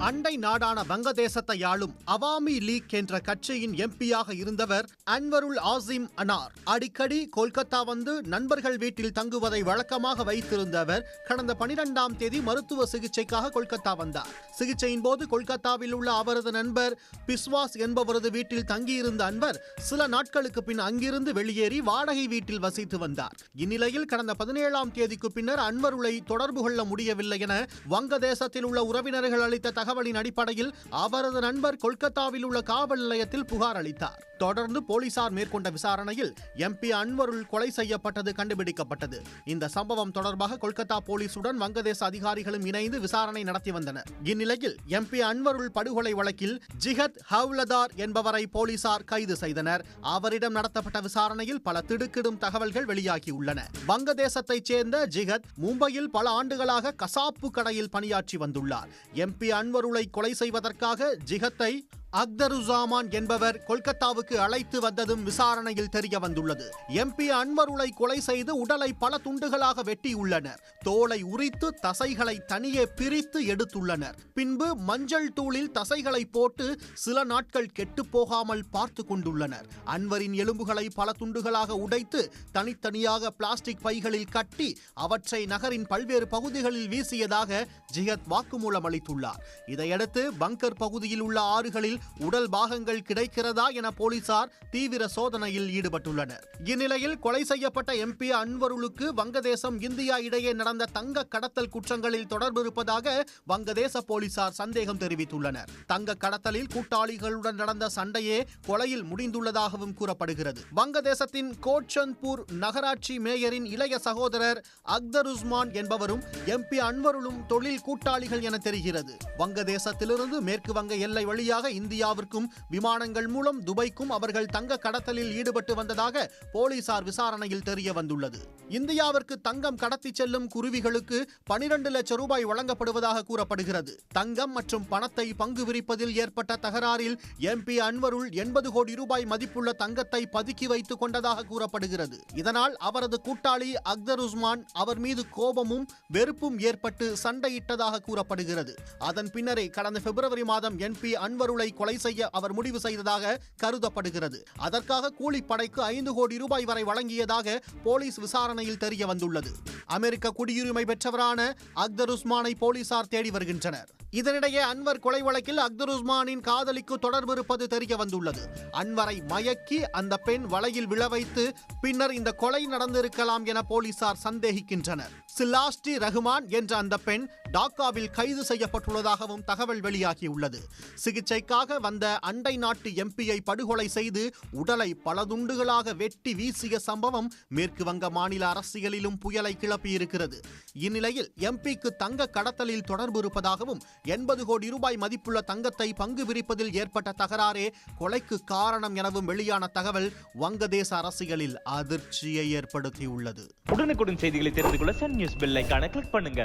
அண்டை நாடான வங்கதேசத்தை ஆளும் அவாமி லீக் என்ற கட்சியின் எம்பியாக இருந்தவர் அன்வருல் ஆசிம் அனார். அடிக்கடி கொல்கத்தா வந்து நண்பர்கள் வீட்டில் தங்குவதை வழக்கமாக வைத்திருந்தவர் கடந்த 12ஆம் தேதி மருத்துவ சிகிச்சைக்காக கொல்கத்தா வந்தார். சிகிச்சையின் போது கொல்கத்தாவில் உள்ள அவரது நண்பர் பிஸ்வாஸ் என்பவரது வீட்டில் தங்கியிருந்த அன்வர் சில நாட்களுக்கு பின் அங்கிருந்து வெளியேறி வாடகை வீட்டில் வசித்து வந்தார். இந்நிலையில் கடந்த 17ஆம் தேதிக்கு பின்னர் அன்வருளை தொடர்பு கொள்ள முடியவில்லை என வங்கதேசத்தில் உள்ள உறவினர்கள் அளித்த தகவலின் அடிப்படையில் அவரது நண்பர் கொல்கத்தாவில் உள்ள காவல் நிலையத்தில் புகார் அளித்தார். தொடர்ந்து போலீசார் மேற்கொண்ட விசாரணையில் எம்பி அன்வருல் கொலை செய்யப்பட்டது கண்டுபிடிக்கப்பட்டது. இந்த சம்பவம் தொடர்பாக கொல்கத்தா போலீசுடன் வங்கதேச அதிகாரிகளும் இணைந்து விசாரணை நடத்தி வந்தனர். இந்நிலையில் எம்பி அன்வருல் படுகொலை வழக்கில் ஜிஹத் ஹவ்லதார் என்பவரை போலீசார் கைது செய்தனர். அவரிடம் நடத்தப்பட்ட விசாரணையில் பல திடுக்கிடும் தகவல்கள் வெளியாகியுள்ளன. வங்கதேசத்தைச் சேர்ந்த ஜிஹத் மும்பையில் பல ஆண்டுகளாக கசாப்பு கடையில் பணியாற்றி வந்துள்ளார். எம்பி அன்வருலை கொலை செய்வதற்காக ஜிஹத்தை அக்தருசாமான் என்பவர் கொல்கத்தாவுக்கு அழைத்து வந்ததும் விசாரணையில் தெரிய வந்துள்ளது. எம்பி அன்வருலை கொலை செய்து உடலை பல துண்டுகளாக வெட்டியுள்ளனர். தோலை உரித்து தசைகளை தனியே பிரித்து எடுத்துள்ளனர். பின்பு மஞ்சள் தூளில் தசைகளை போட்டு சில நாட்கள் கெட்டு போகாமல் பார்த்து கொண்டுள்ளனர். அன்வரின் எலும்புகளை பல துண்டுகளாக உடைத்து தனித்தனியாக பிளாஸ்டிக் பைகளில் கட்டி அவற்றை நகரின் பல்வேறு பகுதிகளில் வீசியதாக ஜிஹத் வாக்குமூலம் அளித்துள்ளார். இதையடுத்து பங்கர் பகுதியில் உள்ள ஆறுகளில் உடல் பாகங்கள் கிடைக்கிறதா என போலீசார் தீவிர சோதனையில் ஈடுபட்டுள்ளனர். இந்நிலையில் கொலை செய்யப்பட்ட எம்பி அன்வருலுக்கு வங்கதேசம் இந்தியா இடையே நடந்த தங்க கடத்தல் குற்றங்களில் தொடர்பு இருப்பதாக வங்கதேச போலீசார் சந்தேகம் தெரிவித்துள்ளனர். தங்க கடத்தலில் கூட்டாளிகளுடன் நடந்த சண்டையே கொலையில் முடிந்துள்ளதாகவும் கூறப்படுகிறது. வங்கதேசத்தின் கோட்சன்பூர் நகராட்சி மேயரின் இளைய சகோதரர் அக்தருஸ்மான் என்பவரும் எம்பி அன்வருலும் தொழில் கூட்டாளிகள் என தெரிகிறது. வங்கதேசத்திலிருந்து மேற்கு வங்க எல்லை வழியாக இந்தியாவிற்கும் விமானங்கள் மூலம் துபாய்க்கும் அவர்கள் தங்க கடத்தலில் ஈடுபட்டு வந்ததாக போலீசார் விசாரணையில் தெரிய வந்துள்ளது. இந்தியாவிற்கு தங்கம் கடத்தி செல்லும் குருவிகளுக்கு 12 லட்சம் ரூபாய் வழங்கப்படுவதாக கூறப்படுகிறது. தங்கம் மற்றும் பணத்தை பங்கு விரிப்பதில் ஏற்பட்ட தகராறில் எம்பி அன்வருல் 80 கோடி ரூபாய் மதிப்புள்ள தங்கத்தை பதுக்கி வைத்துக் கொண்டதாக கூறப்படுகிறது. இதனால் அவரது கூட்டாளி அக்தருஸ்மான் அவர் மீது கோபமும் வெறுப்பும் ஏற்பட்டு சண்டையிட்டதாக கூறப்படுகிறது. அதன் பின்னரே கடந்த பிப்ரவரி மாதம் எம்பி அன்வருலை கொலை செய்ய அவர் முடிவு செய்ததாக கருதப்படுகிறது. அதற்காக கூலிப்படைக்கு 5 கோடி ரூபாய் வரை வழங்கியதாக போலீஸ் விசாரணையில் தெரிய வந்துள்ளது. அமெரிக்க குடியுரிமை பெற்றவரான அக்தருஸ்மானை போலீசார் தேடி வருகின்றனர். இதனிடையே அன்வர் கொலை வழக்கில் அக்தருஸ்மானின் காதலிக்கு தொடர்பு இருப்பது தெரிய வந்துள்ளது. அன்வரை மயக்கி அந்த பெண் வலையில் விழ வைத்து பின்னர் இந்த கொலை நடந்திருக்கலாம் என போலீசார் சந்தேகிக்கின்றனர். சிலாஸ்டி ரஹ்மான் என்ற அந்த பெண் டாக்காவில் கைது செய்யப்பட்டுள்ளதாகவும் தகவல் வெளியாகியுள்ளது. சிகிச்சைக்காக வந்த அண்டை நாட்டு எம்பியை படுகொலை செய்து உடலை பல துண்டுகளாக வெட்டி வீசிய சம்பவம் மேற்கு வங்க மாநில அரசியலிலும் புயலை கிளப்பியிருக்கிறது. இந்நிலையில் எம்பிக்கு தங்க கடத்தலில் தொடர்பு இருப்பதாகவும் 80 கோடி ரூபாய் மதிப்புள்ள தங்கத்தை பங்கு விரிப்பதில் ஏற்பட்ட தகராறே கொலைக்கு காரணம் எனவும் வெளியான தகவல் வங்கதேச அரசியலில் அதிர்ச்சியை ஏற்படுத்தியுள்ளது. உடனுக்குடன் செய்திகளை தெரிந்து கொள்ள சன் நியூஸ் பெல் ஐகானை கிளிக் பண்ணுங்க.